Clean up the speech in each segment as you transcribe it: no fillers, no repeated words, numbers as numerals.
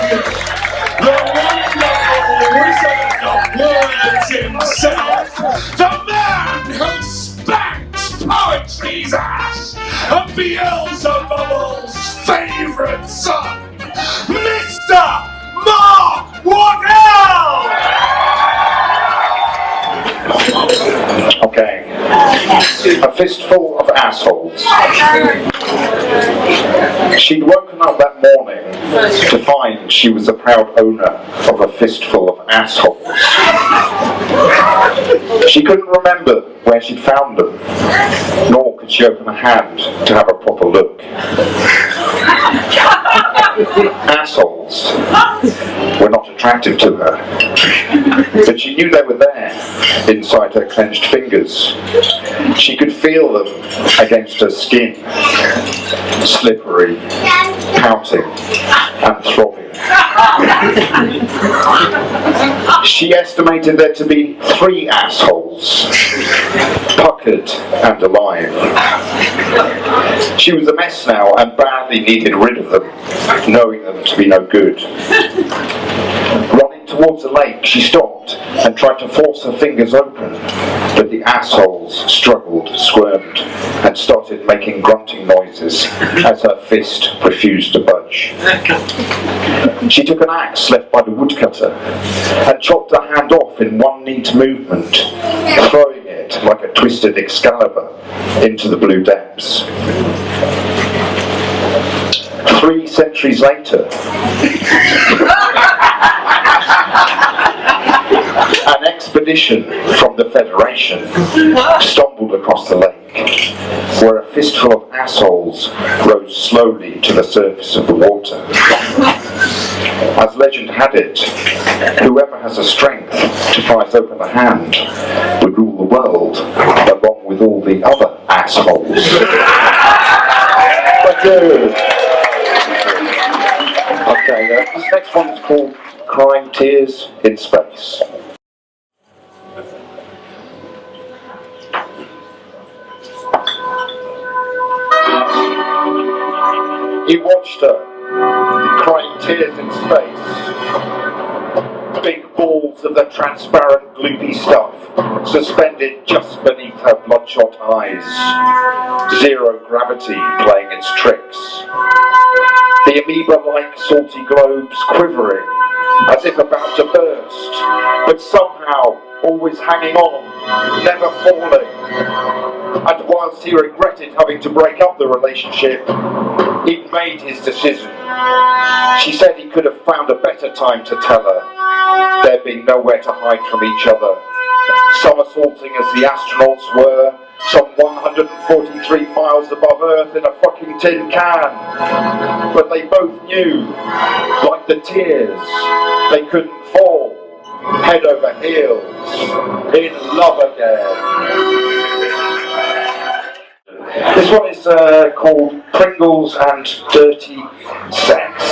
The wonderful wizard of words himself, the man who spanks poetry's ass, and Beelzebub's favourite son, Mr. Mark Waddell! Okay, a fistful of assholes. She'd woken up that morning to find she was the proud owner of a fistful of assholes. She couldn't remember where she'd found them, nor could she open a hand to have a proper look. Assholes were not attractive to her, but she knew they were there inside her clenched fingers. She could feel them against her skin, slippery, pouting, and throbbing. She estimated there to be 3 assholes, puckered and alive. She was a mess now and badly needed rid of them, knowing them to be no good. Running towards the lake, she stopped and tried to force her fingers open, but the assholes struggled, squirmed, and started making grunting noises as her fist refused to budge. She took an axe left by the woodcutter and chopped her hand off in one neat movement, throwing it like a twisted Excalibur into the blue depths. 3 centuries later, an expedition from the Federation stumbled across the lake, where a fistful of assholes rose slowly to the surface of the water. As legend had it, whoever has the strength to prise open a hand would rule the world, along with all the other assholes. Okay, this next one is called Crying Tears in Space. He watched her, crying tears in space. Big balls of the transparent, gloopy stuff suspended just beneath her bloodshot eyes. Zero gravity playing its tricks. The amoeba-like salty globes quivering, as if about to burst, but somehow always hanging on, never falling. And whilst he regretted having to break up the relationship, he'd made his decision. She said he could have found a better time to tell her, there being nowhere to hide from each other. Somersaulting as the astronauts were, some 143 miles above Earth in a fucking tin can. But they both knew, like the tears, they couldn't fall, head over heels, in love again. This one is called Pringles and Dirty Sex.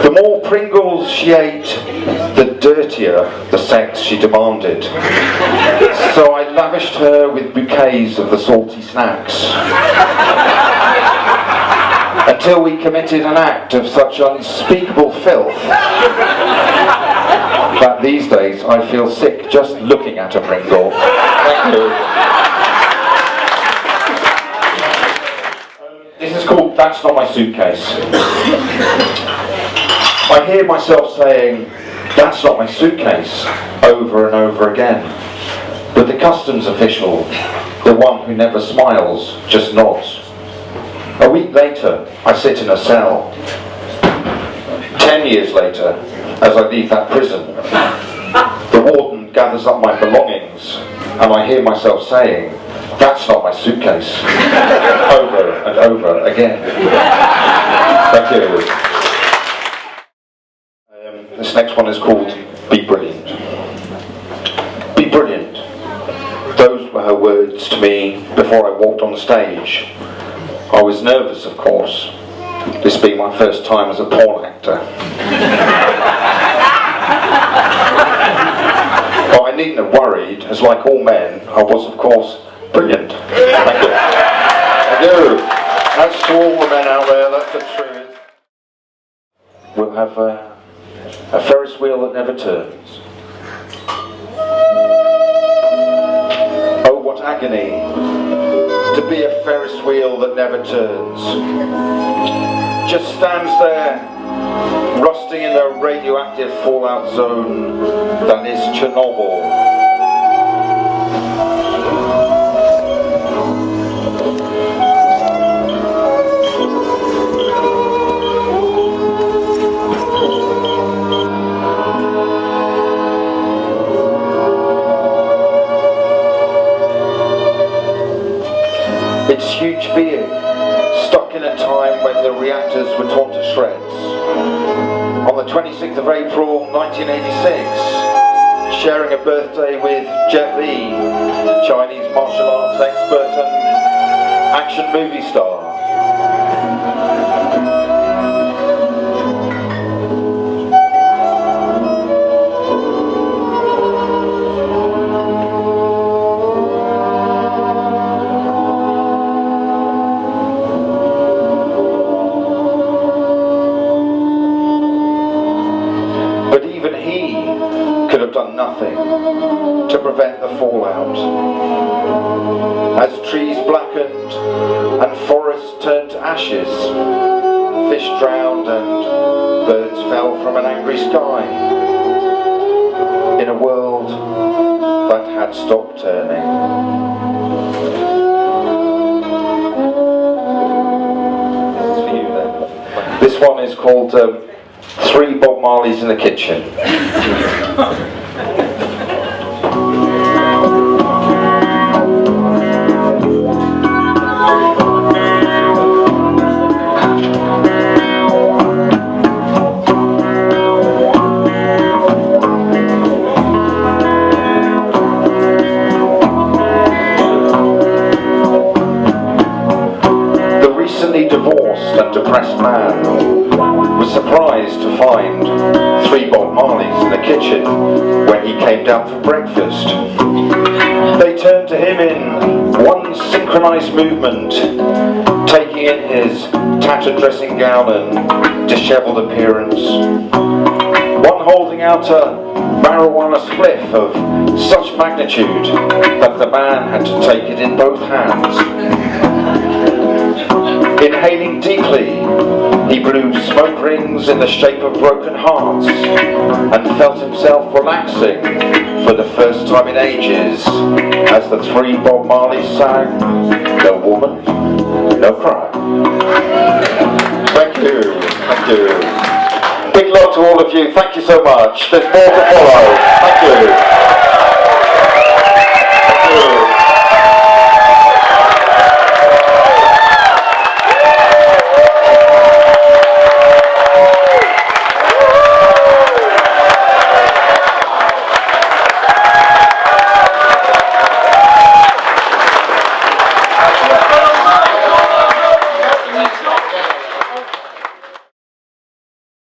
The more Pringles she ate, the dirtier the sex she demanded. So I lavished her with bouquets of the salty snacks. Until we committed an act of such unspeakable filth that these days I feel sick just looking at a Pringle. Thank you. This is called That's Not My Suitcase. I hear myself saying, that's not my suitcase, over and over again. But the customs official, the one who never smiles, just nods. A week later, I sit in a cell. 10 years later, as I leave that prison, the warden gathers up my belongings, and I hear myself saying, that's not my suitcase, over and over again. Thank you. This next one is called Be Brilliant. Be brilliant. Those were her words to me before I walked on the stage. I was nervous, of course, this being my first time as a porn actor. But I needn't have worried, as like all men, I was, of course, brilliant. Thank you. Thank you. That's to all the men out there, that's the truth. have a Ferris wheel that never turns. Oh, what agony to be a Ferris wheel that never turns. Just stands there, rusting in the radioactive fallout zone that is Chernobyl. Its huge being, stuck in a time when the reactors were torn to shreds. On the 26th of April 1986, sharing a birthday with Jet Li, Chinese martial arts expert and action movie star. But even he could have done nothing to prevent the fallout. As trees blackened and forests turned to ashes, fish drowned and birds fell from an angry sky, in a world that had stopped turning. This is for you then. This one is called 3 Bob Marleys in the Kitchen. The recently divorced and depressed man was surprised to find 3 Bob Marleys in the kitchen when he came down for breakfast. They turned to him in one synchronized movement, taking in his tattered dressing gown and disheveled appearance. One holding out a marijuana spliff of such magnitude that the man had to take it in both hands. Inhaling deeply, he blew smoke rings in the shape of broken hearts and felt himself relaxing for the first time in ages as the 3 Bob Marleys sang, "No woman, no cry." Thank you, thank you. Big love to all of you, thank you so much. There's more to follow. Thank you. Thank you.